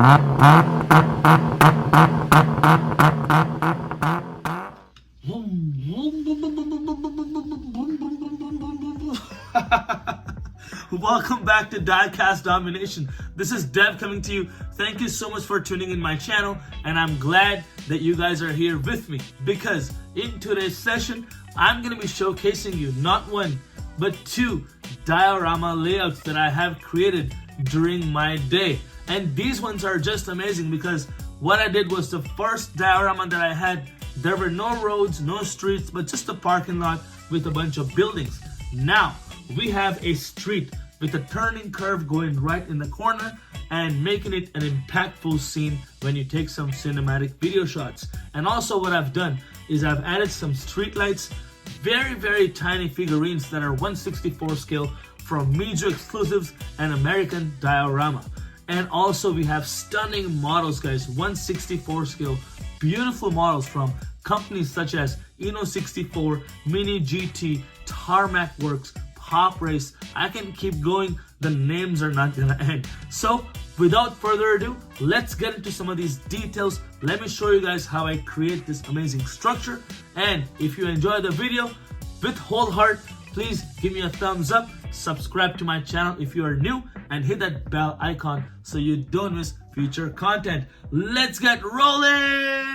Welcome back to DIECAST Domination. This is Dev coming to you. Thank you so much for tuning in my channel, and I'm glad that you guys are here with me, because in today's session I'm going to be showcasing you not one but two diorama layouts that I have created during my day. And these ones are just amazing because what I did was, the first diorama that I had, there were no roads, no streets, but just a parking lot with a bunch of buildings. Now we have a street with a turning curve going right in the corner and making it an impactful scene when you take some cinematic video shots. And also what I've done is I've added some street lights, very tiny figurines that are 1/64 scale from Mijo Exclusives and American Diorama. And also we have stunning models, guys, 1/64 scale, beautiful models from companies such as Eno64, Mini GT, Tarmac Works, Pop Race. I can keep going, the names are not gonna end. So without further ado, let's get into some of these details. Let me show you guys how I create this amazing structure. And if you enjoy the video with whole heart, please give me a thumbs up, subscribe to my channel if you are new, and hit that bell icon so you don't miss future content. Let's get rolling!